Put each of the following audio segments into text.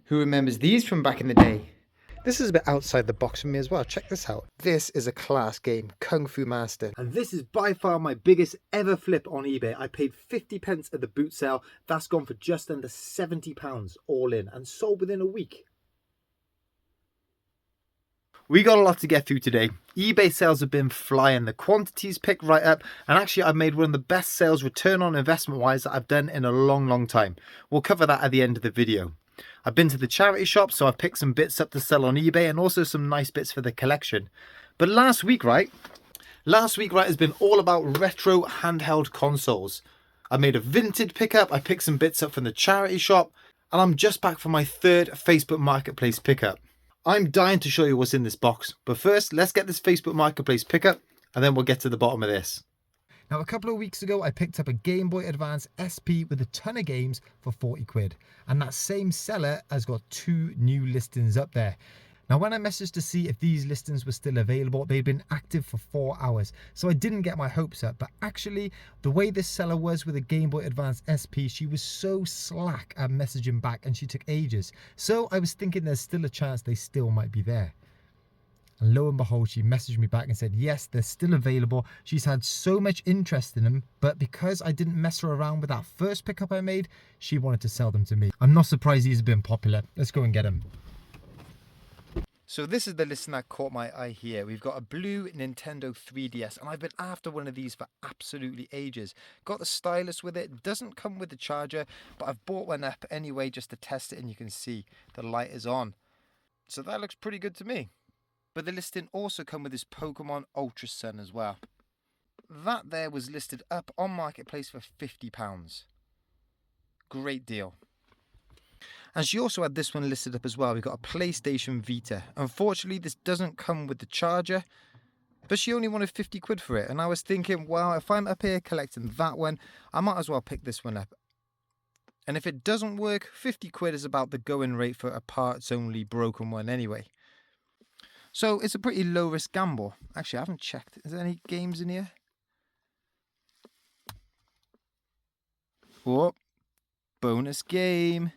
Who remembers these from back in the day? This is a bit outside the box for me as well. Check this out. This is a class game, Kung Fu Master. And this is by far my biggest ever flip on eBay. I paid 50 pence at the boot sale. That's gone for just under £70 all in and sold within a week. We got a lot to get through today. eBay sales have been flying. The quantities picked right up. And actually, I've made one of the best sales return on investment wise that I've done in a long time. We'll cover that at the end of the video. I've been to the charity shop, so I've picked some bits up to sell on eBay and also some nice bits for the collection. But last week has been all about retro handheld consoles. I made a Vinted pickup, I picked some bits up from the charity shop, and I'm just back for my third Facebook Marketplace pickup. I'm dying to show you what's in this box, but first let's get this Facebook Marketplace pickup and then we'll get to the bottom of this. Now, a couple of weeks ago, I picked up a Game Boy Advance SP with a ton of games for 40 quid. And that same seller has got 2 new listings up there. Now, when I messaged to see if these listings were still available, they'd been active for 4 hours. So I didn't get my hopes up. But actually, the way this seller was with a Game Boy Advance SP, she was so slack at messaging back and she took ages. So I was thinking there's still a chance they still might be there. And lo and behold, she messaged me back and said, yes, they're still available. She's had so much interest in them, but because I didn't mess her around with that first pickup I made, she wanted to sell them to me. I'm not surprised these have been popular. Let's go and get them. So this is the listing that caught my eye here. We've got a blue Nintendo 3DS, and I've been after one of these for absolutely ages. Got the stylus with it. Doesn't come with the charger, but I've bought one up anyway just to test it, and you can see the light is on. So that looks pretty good to me. But the listing also come with this Pokemon Ultra Sun as well. That there was listed up on Marketplace for £50. Great deal. And she also had this one listed up as well. We've got a PlayStation Vita. Unfortunately, this doesn't come with the charger, but she only wanted 50 quid for it. And I was thinking, well, if I'm up here collecting that one, I might as well pick this one up. And if it doesn't work, 50 quid is about the going rate for a parts only broken one anyway. So it's a pretty low risk gamble. Actually, I haven't checked. Is there any games in here? Oh, bonus game.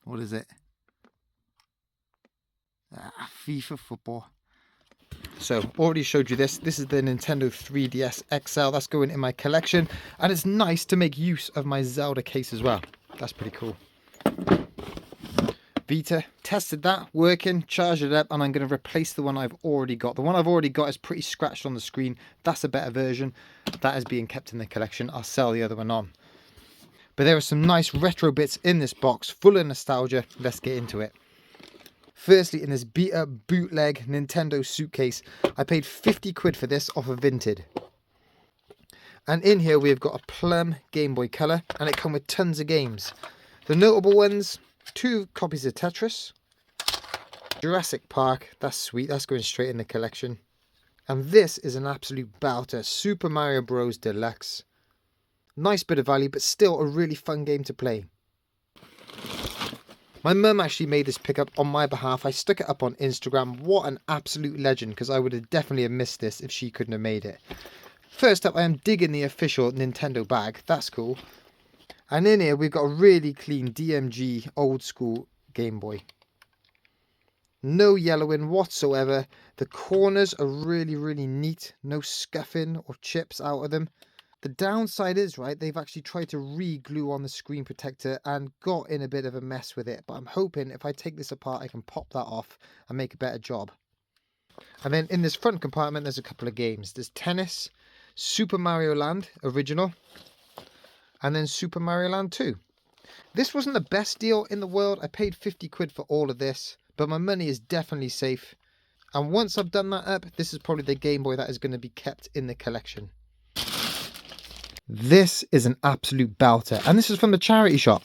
What is it? FIFA football. So already showed you this. This is the Nintendo 3DS XL. That's going in my collection. And it's nice to make use of my Zelda case as well. That's pretty cool. Vita, tested that, working, charged it up, and I'm going to replace the one I've already got. The one I've already got is pretty scratched on the screen. That's a better version. That is being kept in the collection. I'll sell the other one on. But there are some nice retro bits in this box, full of nostalgia. Let's get into it. Firstly, in this beat up bootleg Nintendo suitcase, I paid 50 quid for this off of Vinted. And in here we've got a plum Game Boy Color, and it comes with tons of games. The notable ones: 2 copies of Tetris, Jurassic Park, that's sweet, that's going straight in the collection. And this is an absolute belter, Super Mario Bros. Deluxe. Nice bit of value, but still a really fun game to play. My mum actually made this pickup on my behalf. I stuck it up on Instagram. What an absolute legend, because I would have definitely missed this if she couldn't have made it. First up, I am digging the official Nintendo bag, that's cool. And in here, we've got a really clean DMG old school Game Boy. No yellowing whatsoever. The corners are really neat. No scuffing or chips out of them. The downside is, right, they've actually tried to re-glue on the screen protector and got in a bit of a mess with it. But I'm hoping if I take this apart, I can pop that off and make a better job. And then in this front compartment, there's a couple of games. There's tennis, Super Mario Land Original, and then Super Mario Land 2. This wasn't the best deal in the world. I paid 50 quid for all of this, but my money is definitely safe. And once I've done that up, this is probably the Game Boy that is going to be kept in the collection. This is an absolute belter, and this is from the charity shop.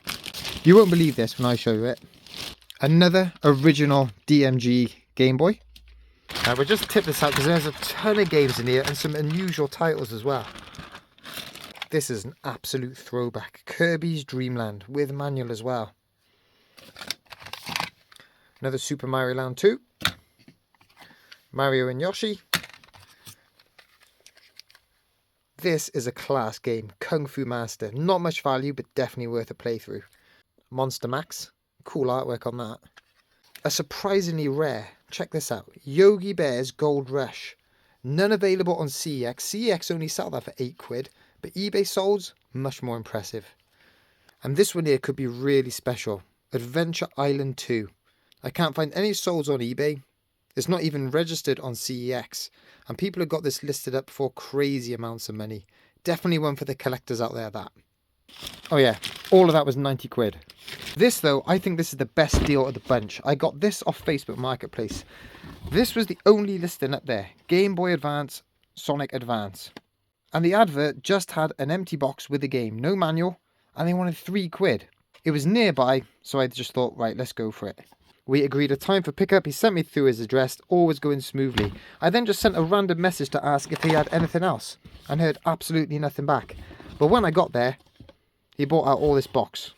You won't believe this when I show you it. Another original DMG Game Boy. Now we'll just tip this out because there's a ton of games in here and some unusual titles as well. This is an absolute throwback. Kirby's Dream Land with manual as well. Another Super Mario Land 2. Mario and Yoshi. This is a class game, Kung Fu Master. Not much value, but definitely worth a playthrough. Monster Max, Cool artwork on that. A surprisingly rare, check this out, Yogi Bear's Gold Rush. None available on CEX. CEX only sell that for £8, but eBay solds, much more impressive. And this one here could be really special. Adventure Island 2. I can't find any solds on eBay. It's not even registered on CEX. And people have got this listed up for crazy amounts of money. Definitely one for the collectors out there, that. Oh yeah, all of that was £90. This though, I think this is the best deal of the bunch. I got this off Facebook Marketplace. This was the only listing up there. Game Boy Advance, Sonic Advance. And the advert just had an empty box with the game, no manual, and they wanted £3. It was nearby, so I just thought, right, let's go for it. We agreed a time for pickup. He sent me through his address, all was going smoothly. I then just sent a random message to ask if he had anything else, and heard absolutely nothing back. But when I got there, he brought out all this box.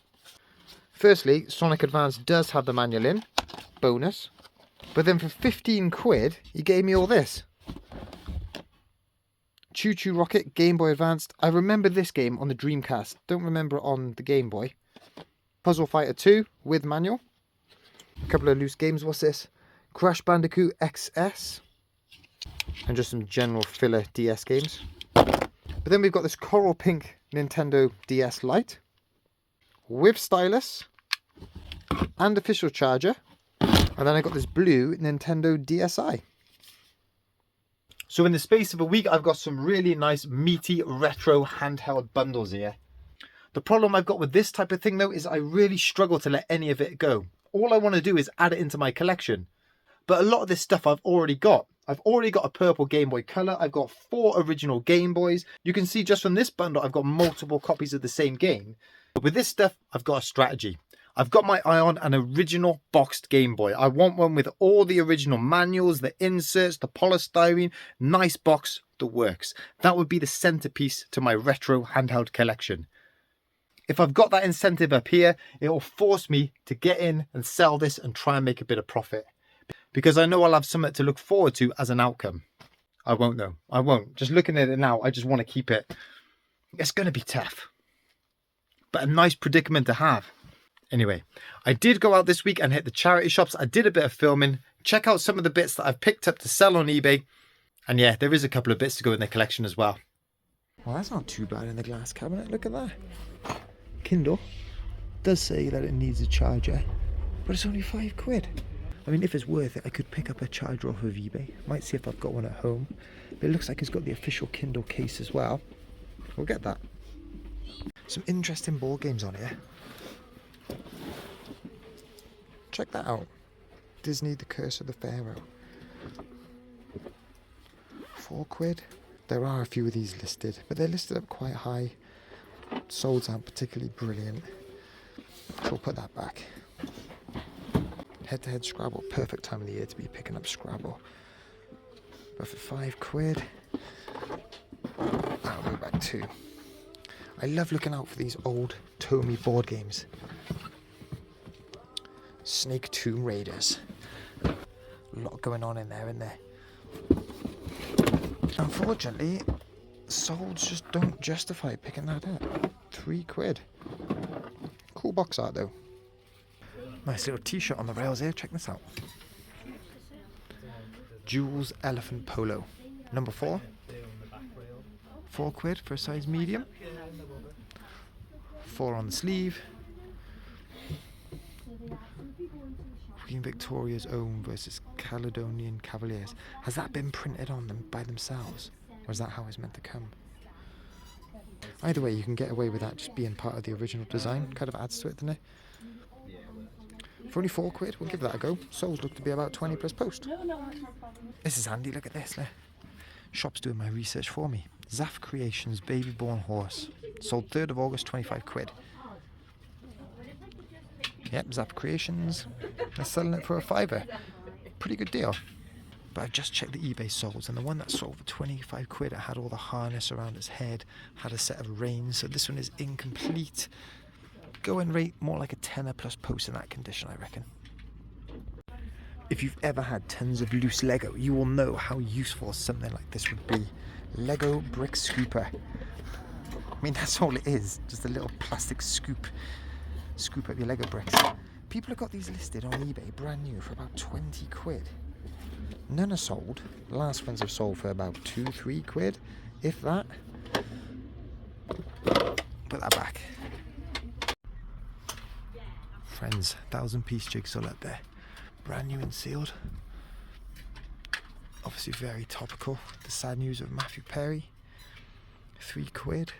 Firstly, Sonic Advance does have the manual in, bonus. But then for £15, he gave me all this. Choo Choo Rocket, Game Boy Advanced. I remember this game on the Dreamcast. Don't remember it on the Game Boy. Puzzle Fighter 2 with manual. A couple of loose games. What's this? Crash Bandicoot XS. And just some general filler DS games. But then we've got this coral pink Nintendo DS Lite. With stylus. And official charger. And then I got this blue Nintendo DSi. So in the space of a week, I've got some really nice meaty retro handheld bundles here. The problem I've got with this type of thing though is I really struggle to let any of it go. All I want to do is add it into my collection. But a lot of this stuff I've already got. I've already got a purple Game Boy Color. I've got 4 original Game Boys. You can see just from this bundle, I've got multiple copies of the same game. But with this stuff, I've got a strategy. I've got my eye on an original boxed Game Boy. I want one with all the original manuals, the inserts, the polystyrene, nice box, the works. That would be the centerpiece to my retro handheld collection. If I've got that incentive up here, it will force me to get in and sell this and try and make a bit of profit. Because I know I'll have something to look forward to as an outcome. I won't though. I won't. Just looking at it now, I just want to keep it. It's going to be tough. But a nice predicament to have. Anyway, I did go out this week and hit the charity shops. I did a bit of filming. Check out some of the bits that I've picked up to sell on eBay. And yeah, there is a couple of bits to go in the collection as well. Well, that's not too bad in the glass cabinet. Look at that. Kindle does say that it needs a charger, but it's only £5. I mean, if it's worth it, I could pick up a charger off of eBay. Might see if I've got one at home. But it looks like it's got the official Kindle case as well. We'll get that. Some interesting board games on here. Check that out. Disney, The Curse of the Pharaoh. £4. There are a few of these listed, but they're listed up quite high. Solds aren't particularly brilliant. So we'll put that back. Head-to-head Scrabble. Perfect time of the year to be picking up Scrabble. But for £5, that'll go back too. I love looking out for these old Tomy board games. Snake Tomb Raiders. A lot going on in there, isn't there? Unfortunately, solds just don't justify picking that up. £3. Cool box art though. Nice little t-shirt on the rails here, check this out. Jules Elephant Polo. Number 4. £4 for a size medium. 4 on the sleeve. Queen Victoria's Own versus Caledonian Cavaliers. Has that been printed on them by themselves? Or is that how it's meant to come? Either way, you can get away with that just being part of the original design. Kind of adds to it, doesn't it? For only £4, we'll give that a go. Soles look to be about 20 plus post. This is handy, look at this. Shop's doing my research for me. Zaf Creations Baby Born Horse. Sold 3rd of August, £25. Yep, Zap Creations. They're selling it for a £5. Pretty good deal. But I've just checked the eBay solds, and the one that sold for £25, it had all the harness around its head, had a set of reins, so this one is incomplete. Going rate more like a tenner plus post in that condition, I reckon. If you've ever had tons of loose Lego, you will know how useful something like this would be. Lego Brick Scooper. I mean, that's all it is, just a little plastic scoop. Scoop up your Lego bricks. People have got these listed on eBay brand new for about 20 quid. None are sold. The last ones have sold for about 2-3 quid, if that. Put that back. Friends, 1,000-piece jigsaw up there. Brand new and sealed. Obviously very topical. The sad news of Matthew Perry. 3 quid.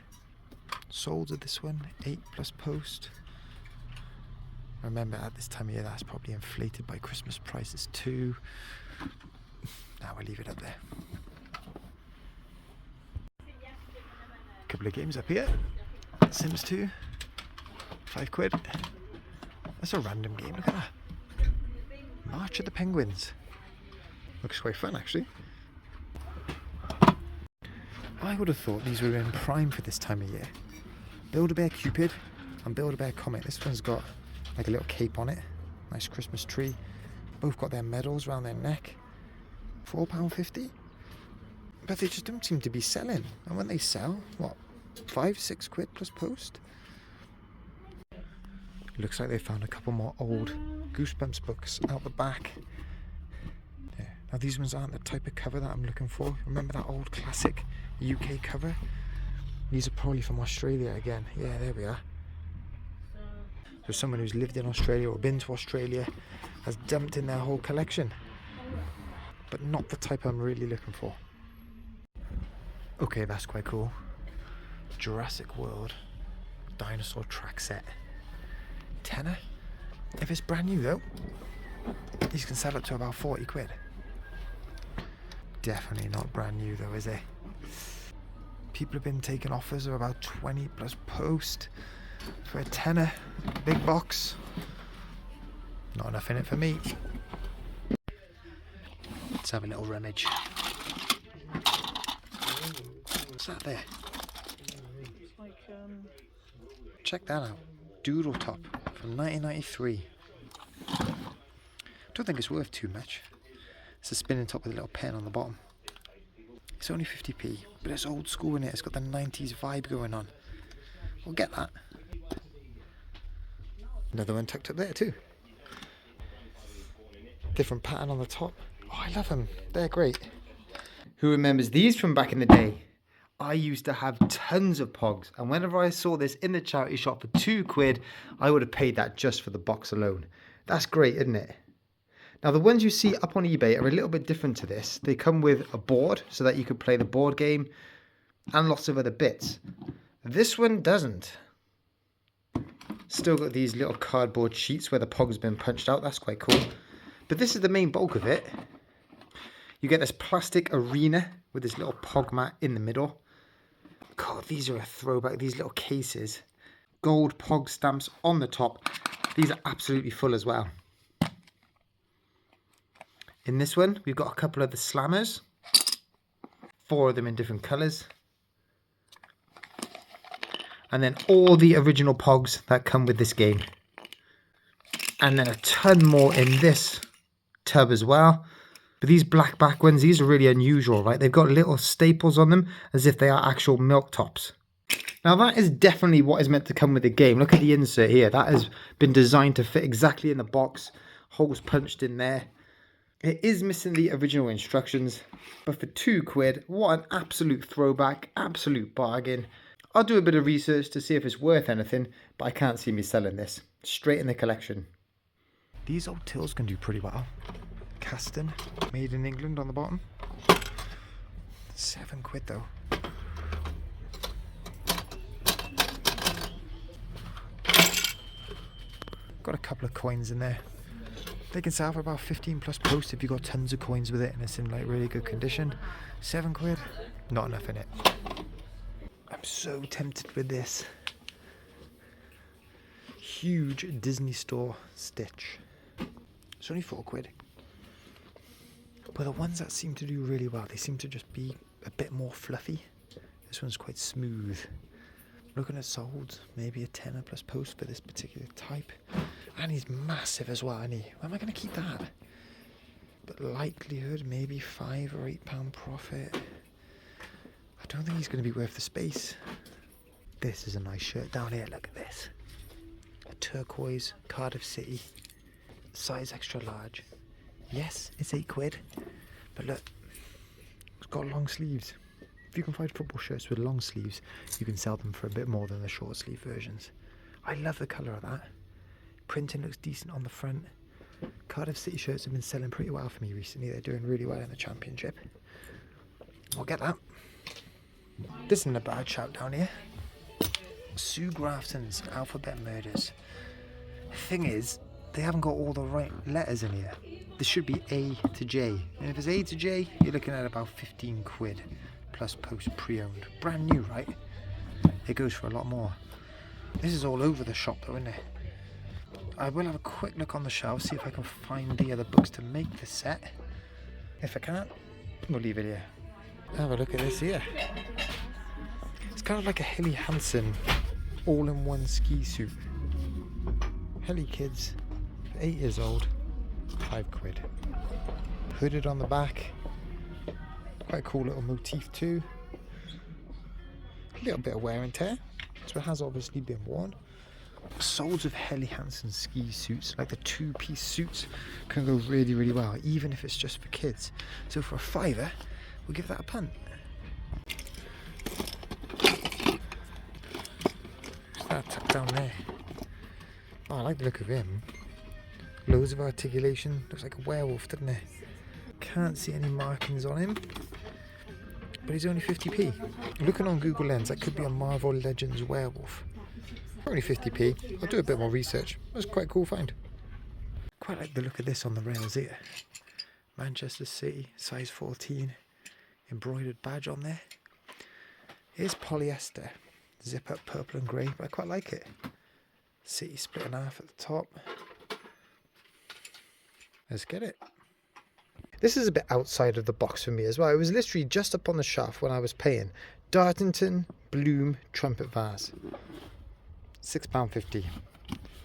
Sold at this one, 8 plus post. Remember, at this time of year, that's probably inflated by Christmas prices too. Now we'll leave it up there. Couple of games up here. Sims 2, 5 quid. That's a random game, look at that. March of the Penguins. Looks quite fun actually. I would have thought these were in prime for this time of year. Build-A-Bear Cupid and Build-A-Bear Comet. This one's got like a little cape on it. Nice Christmas tree. Both got their medals around their neck. £4.50. But they just don't seem to be selling. And when they sell, what, 5-6 quid plus post? Looks like they found a couple more old Goosebumps books out the back. Yeah. Now these ones aren't the type of cover that I'm looking for. Remember that old classic UK cover? These are probably from Australia again. Yeah, there we are. So someone who's lived in Australia or been to Australia has dumped in their whole collection. But not the type I'm really looking for. Okay, that's quite cool. Jurassic World dinosaur track set. Tenner. If it's brand new though, these can sell up to about 40 quid. Definitely not brand new though, is it? People have been taking offers of about 20 plus post for a tenner. Big box. Not enough in it for me. Let's have a little rummage. What's that there? Check that out. Doodle Top from 1993. Don't think it's worth too much. It's a spinning top with a little pen on the bottom. It's only 50p, but it's old school in it. It's got the 90s vibe going on. We'll get that. Another one tucked up there too. Different pattern on the top. Oh, I love them. They're great. Who remembers these from back in the day? I used to have tons of Pogs, and whenever I saw this in the charity shop for 2 quid, I would have paid that just for the box alone. That's great, isn't it? Now the ones you see up on eBay are a little bit different to this. They come with a board so that you can play the board game and lots of other bits. This one doesn't. Still got these little cardboard sheets where the Pog's been punched out. That's quite cool. But this is the main bulk of it. You get this plastic arena with this little Pog mat in the middle. God, these are a throwback. These little cases. Gold Pog stamps on the top. These are absolutely full as well. In this one, we've got a couple of the slammers. 4 of them in different colours. And then all the original Pogs that come with this game. And then a ton more in this tub as well. But these black back ones, these are really unusual, right? They've got little staples on them as if they are actual milk tops. Now that is definitely what is meant to come with the game. Look at the insert here. That has been designed to fit exactly in the box. Holes punched in there. It is missing the original instructions, but for 2 quid, what an absolute throwback, absolute bargain. I'll do a bit of research to see if it's worth anything, but I can't see me selling this. Straight in the collection. These old tills can do pretty well. Caston, made in England on the bottom. 7 quid though. Got a couple of coins in there. They can sell for about 15 plus post if you've got tons of coins with it and it's in like really good condition. 7 quid, not enough in it. I'm so tempted with this. Huge Disney Store Stitch. It's only 4 quid. But the ones that seem to do really well, they seem to just be a bit more fluffy. This one's quite smooth. Looking at sold, maybe a tenner plus post for this particular type. And he's massive as well, isn't he? Where am I going to keep that? But likelihood, maybe £5 or £8 profit. I don't think he's going to be worth the space. This is a nice shirt down here, look at this. A turquoise Cardiff City size extra large. Yes, it's £8, but look, it's got long sleeves. If you can find football shirts with long sleeves, you can sell them for a bit more than the short sleeve versions. I love the colour of that. Printing looks decent on the front. Cardiff City shirts have been selling pretty well for me recently. They're doing really well in the Championship. I'll get that. This isn't a bad shout down here. Sue Grafton's Alphabet Murders. The thing is, they haven't got all the right letters in here. This should be A to J. And if it's A to J, you're looking at about £15 plus post pre-owned. Brand new, right? It goes for a lot more. This is all over the shop though, isn't it? I will have a quick look on the shelf, see if I can find the other books to make the set. If I can't, we'll leave it here. Have a look at this here. It's kind of like a Helly Hansen all-in-one ski suit. Helly kids, 8 years old, £5. Hooded on the back. Quite a cool little motif too. A little bit of wear and tear, so it has obviously been worn. Soles of Helly Hansen ski suits, like the 2-piece suits, can go really, really well, even if it's just for kids. So for a £5, we'll give that a punt. What's that tucked down there? Oh, I like the look of him. Loads of articulation. Looks like a werewolf, doesn't it? Can't see any markings on him, but he's only 50p. Looking on Google Lens, that could be a Marvel Legends werewolf. Only 50p. I'll do a bit more research. That's quite a cool find. Quite like the look of this on the rails here. Manchester City, size 14, embroidered badge on there. Here's polyester, zip up purple and grey, but I quite like it. City split in half at the top. Let's get it. This is a bit outside of the box for me as well. It was literally just up on the shelf when I was paying. Dartington Bloom Trumpet Vase. £6.50.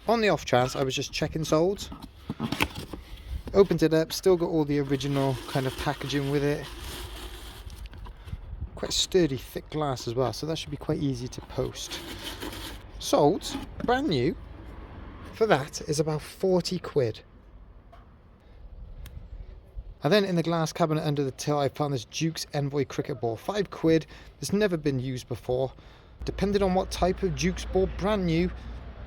On the off chance, I was just checking solds. Opened it up, still got all the original kind of packaging with it. Quite sturdy, thick glass as well, so that should be quite easy to post. Sold, brand new, for that is about £40. And then in the glass cabinet under the till, I found this Duke's Envoy cricket ball. £5. It's never been used before. Depending on what type of Duke's ball, brand new,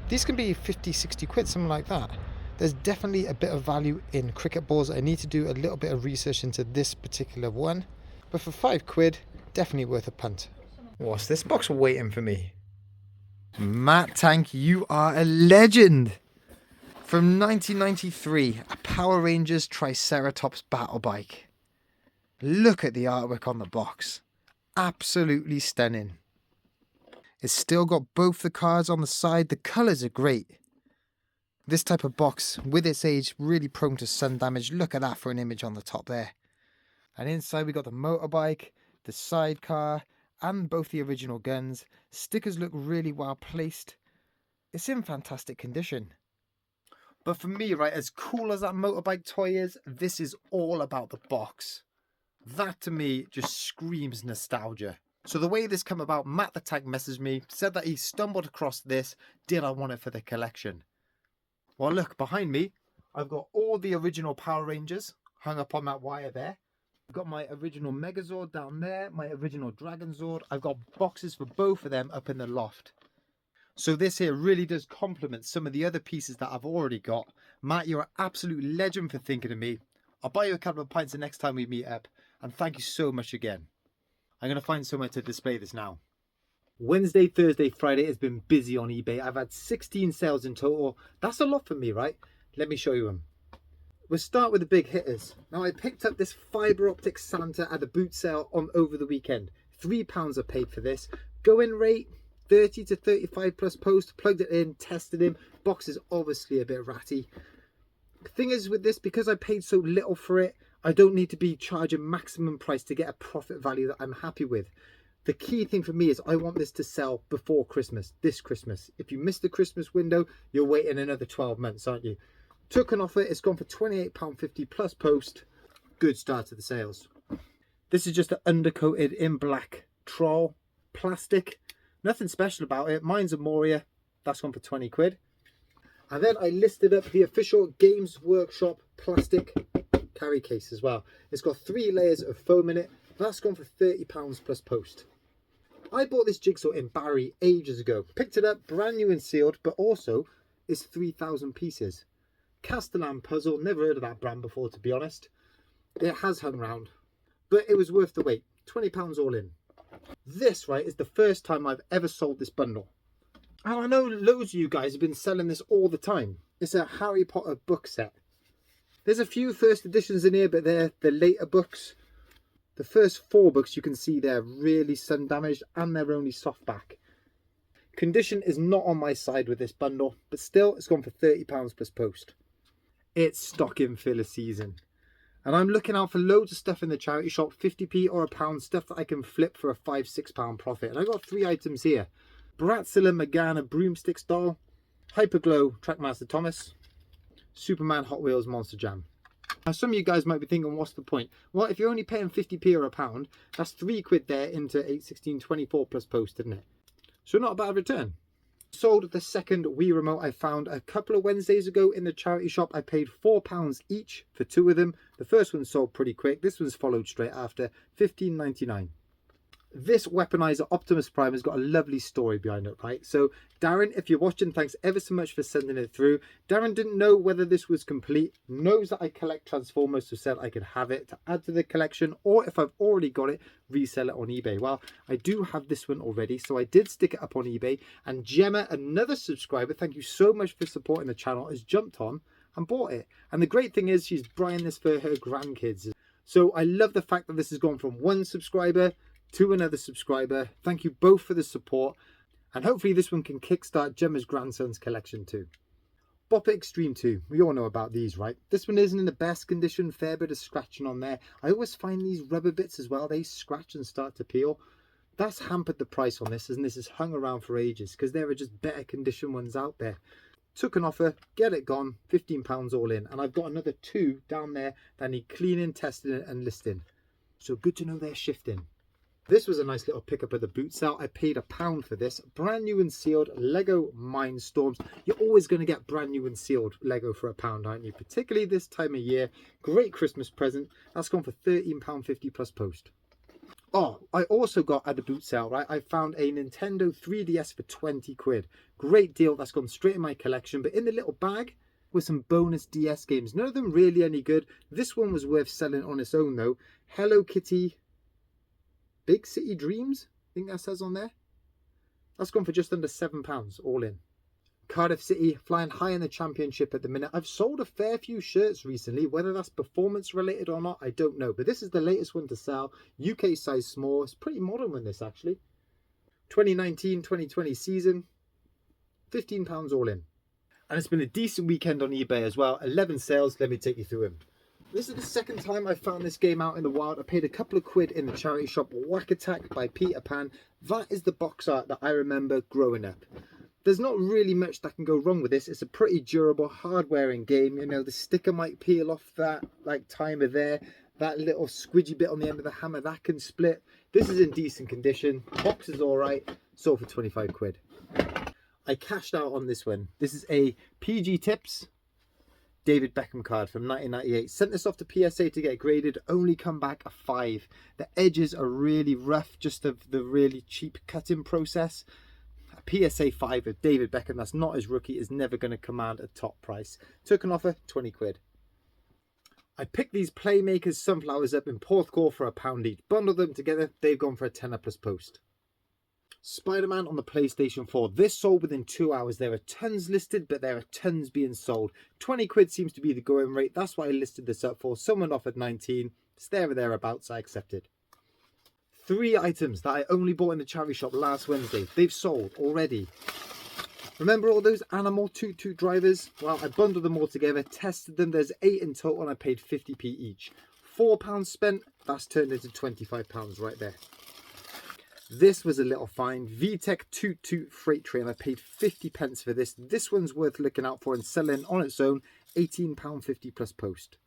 these can be 50, 60 quid, something like that. There's definitely a bit of value in cricket balls. I need to do a little bit of research into this particular one. But for £5, definitely worth a punt. What's this box waiting for me? Matt Tank, you are a legend. From 1993, a Power Rangers Triceratops battle bike. Look at the artwork on the box. Absolutely stunning. It's still got both the cards on the side. The colours are great. This type of box, with its age, really prone to sun damage. Look at that for an image on the top there. And inside we got the motorbike, the sidecar, and both the original guns. Stickers look really well placed. It's in fantastic condition. But for me, right, as cool as that motorbike toy is, this is all about the box. That to me just screams nostalgia. So the way this came about, Matt the Tank messaged me, said that he stumbled across this. Did I want it for the collection? Well, look, behind me, I've got all the original Power Rangers hung up on that wire there. I've got my original Megazord down there, my original Dragon Zord. I've got boxes for both of them up in the loft. So this here really does complement some of the other pieces that I've already got. Matt, you're an absolute legend for thinking of me. I'll buy you a couple of pints the next time we meet up. And thank you so much again. I'm going to find somewhere to display this now. Wednesday, Thursday, Friday has been busy on eBay. I've had 16 sales in total. That's a lot for me, right? Let me show you them. We'll start with the big hitters. Now I picked up this fibre optic Santa at the boot sale on over the weekend. £3 I paid for this. Going rate 30 to 35 plus post. Plugged it in, tested him. Box is obviously a bit ratty. The thing is with this, because I paid so little for it, I don't need to be charging maximum price to get a profit value that I'm happy with. The key thing for me is I want this to sell before Christmas, this Christmas. If you miss the Christmas window, you're waiting another 12 months, aren't you? Took an offer, it's gone for £28.50 plus post. Good start to the sales. This is just an undercoated in black troll, plastic. Nothing special about it. Mine's a Moria, that's gone for £20. And then I listed up the official Games Workshop plastic carry case as well. It's got 3 layers of foam in it. That's gone for £30 plus post. I bought this jigsaw in Barry ages ago. Picked it up brand new and sealed, but also it's 3,000 pieces. Castellan puzzle, never heard of that brand before, to be honest. It has hung around, but it was worth the wait. £20 all in. This, right, is the first time I've ever sold this bundle. And I know loads of you guys have been selling this all the time. It's a Harry Potter book set. There's a few first editions in here, but they're the later books. The first 4 books you can see they're really sun damaged and they're only softback. Condition is not on my side with this bundle, but still it's gone for £30 plus post. It's stocking filler season. And I'm looking out for loads of stuff in the charity shop, 50p or £1, stuff that I can flip for a £5-6 profit. And I got 3 items here. Baratzilla Morgana Broomsticks doll, Hyperglow Trackmaster Thomas, Superman Hot Wheels Monster Jam. Now some of you guys might be thinking, what's the point? Well, if you're only paying 50p or £1, that's £3 there into 8, 16, 24 plus post, isn't it? So not a bad return. Sold the second Wii remote I found a couple of Wednesdays ago in the charity shop. I paid £4 each for 2 of them. The first one sold pretty quick. This one's followed straight after, £15.99. This weaponizer Optimus Prime has got a lovely story behind it, right? So Darren, if you're watching, thanks ever so much for sending it through. Darren didn't know whether this was complete, knows that I collect Transformers, so said I could have it to add to the collection, or if I've already got it, resell it on eBay. Well, I do have this one already, so I did stick it up on eBay, and Gemma, another subscriber, thank you so much for supporting the channel, has jumped on and bought it. And the great thing is she's buying this for her grandkids. So I love the fact that this has gone from 1 subscriber to another subscriber. Thank you both for the support, and hopefully this one can kickstart Gemma's grandson's collection too. Bop It Extreme 2, we all know about these, right? This one isn't in the best condition, fair bit of scratching on there. I always find these rubber bits as well, they scratch and start to peel. That's hampered the price on this, and this has hung around for ages because there are just better condition ones out there. Took an offer, get it gone, £15 all in, and I've got another 2 down there that need cleaning, testing and listing. So good to know they're shifting. This was a nice little pickup at the boot sale. I paid £1 for this. Brand new and sealed Lego Mindstorms. You're always going to get brand new and sealed Lego for £1, aren't you? Particularly this time of year. Great Christmas present. That's gone for £13.50 plus post. Oh, I also got at the boot sale, right? I found a Nintendo 3DS for £20. Great deal. That's gone straight in my collection. But in the little bag with some bonus DS games. None of them really any good. This one was worth selling on its own though. Hello Kitty Big City Dreams, I think that says on there. That's gone for just under £7 all in. Cardiff City flying high in the championship at the minute. I've sold a fair few shirts recently, whether that's performance related or not, I don't know. But this is the latest one to sell. UK size small. It's a pretty modern one, this actually. 2019-2020 season. £15 all in. And it's been a decent weekend on eBay as well. 11 sales. Let me take you through them. This is the second time I found this game out in the wild. I paid a couple of quid in the charity shop. Whack Attack by Peter Pan. That is the box art that I remember growing up. There's not really much that can go wrong with this. It's a pretty durable, hard-wearing game. You know, the sticker might peel off that like timer there. That little squidgy bit on the end of the hammer, that can split. This is in decent condition. Box is all right. Sold for 25 quid. I cashed out on this one. This is a PG Tips David Beckham card from 1998. Sent this off to PSA to get graded, only come back a 5. The edges are really rough, just of the really cheap cutting process. A PSA 5 of David Beckham, that's not his rookie, is never going to command a top price. Took an offer, 20 quid. I picked these Playmakers sunflowers up in Porthcawl for £1 each. Bundled them together, they've gone for a tenner plus post. Spider-Man on the PlayStation 4. This sold within 2 hours. There are tons listed, but there are tons being sold. 20 quid seems to be the going rate. That's why I listed this up for. Someone offered 19. It's there or thereabouts. I accepted. 3 items that I only bought in the charity shop last Wednesday. They've sold already. Remember all those animal toot-toot drivers? Well, I bundled them all together, tested them. There's 8 in total and I paid 50p each. £4 spent. That's turned into £25 right there. This was a little find. VTech Toot Toot freight train. I paid 50 pence for this. This one's worth looking out for and selling on its own. £18.50 plus post.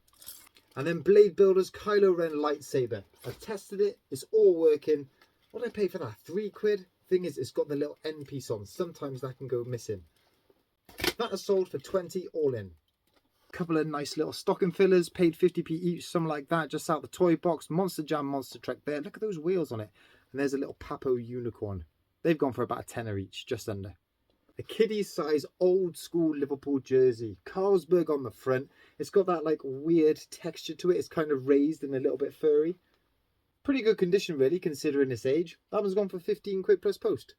And then Blade Builder's Kylo Ren lightsaber. I've tested it. It's all working. What did I pay for that? 3 quid? Thing is, it's got the little end piece on. Sometimes that can go missing. That is sold for 20 all in. Couple of nice little stocking fillers, paid 50p each, something like that, just out the toy box. Monster Jam, Monster Trek there. Look at those wheels on it. And there's a little Papo unicorn. They've gone for about a tenner each, just under. A kiddie size old school Liverpool jersey. Carlsberg on the front. It's got that like weird texture to it. It's kind of raised and a little bit furry. Pretty good condition really, considering its age. That one's gone for 15 quid plus post.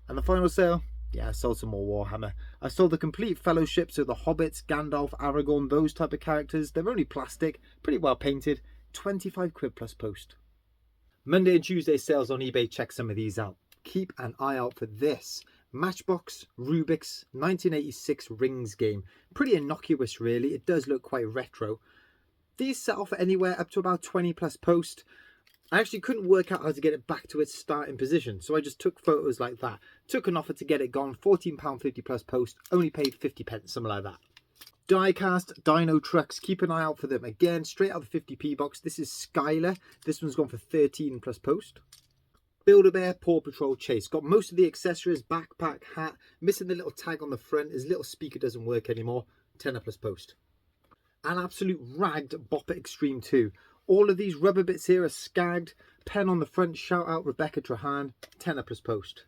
And the final sale, yeah, I sold some more Warhammer. I sold the complete fellowship, so the Hobbits, Gandalf, Aragorn, those type of characters. They're only plastic, pretty well painted. 25 quid plus post. Monday and Tuesday sales on eBay, check some of these out. Keep an eye out for this. Matchbox Rubik's 1986 Rings game. Pretty innocuous really, it does look quite retro. These sell for anywhere up to about 20 plus post. I actually couldn't work out how to get it back to its starting position, so I just took photos like that. Took an offer to get it gone, £14.50 plus post, only paid 50 pence, something like that. Diecast Dino Trucks, keep an eye out for them. Again, straight out the 50p box. This is Skylar, this one's gone for 13 plus post. Build-A-Bear Paw Patrol Chase, got most of the accessories, backpack, hat, missing the little tag on the front, his little speaker doesn't work anymore, tenner plus post. An absolute ragged Bopper Extreme 2. All of these rubber bits here are scagged. Pen on the front, shout out Rebecca Trahan, tenner plus post.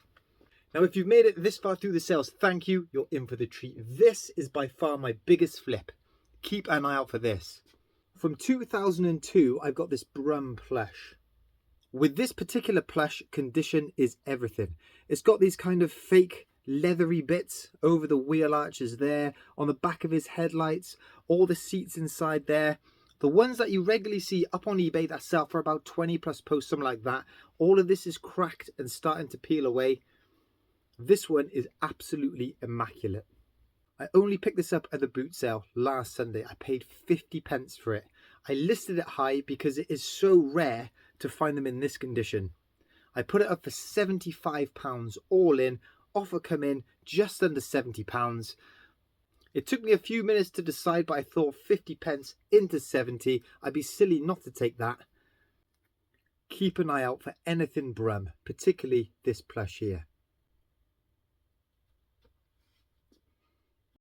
Now if you've made it this far through the sales, thank you, you're in for the treat. This is by far my biggest flip. Keep an eye out for this. From 2002, I've got this Brum plush. With this particular plush, condition is everything. It's got these kind of fake leathery bits over the wheel arches there, on the back of his headlights, all the seats inside there. The ones that you regularly see up on eBay that sell for about 20 plus post, something like that, all of this is cracked and starting to peel away. This one is absolutely immaculate. I only picked this up at the boot sale last Sunday. I paid 50 pence for it. I listed it high because it is so rare to find them in this condition. I put it up for £75 all in, offer come in just under £70. It took me a few minutes to decide, but I thought 50 pence into 70. I'd be silly not to take that. Keep an eye out for anything Brum, particularly this plush here.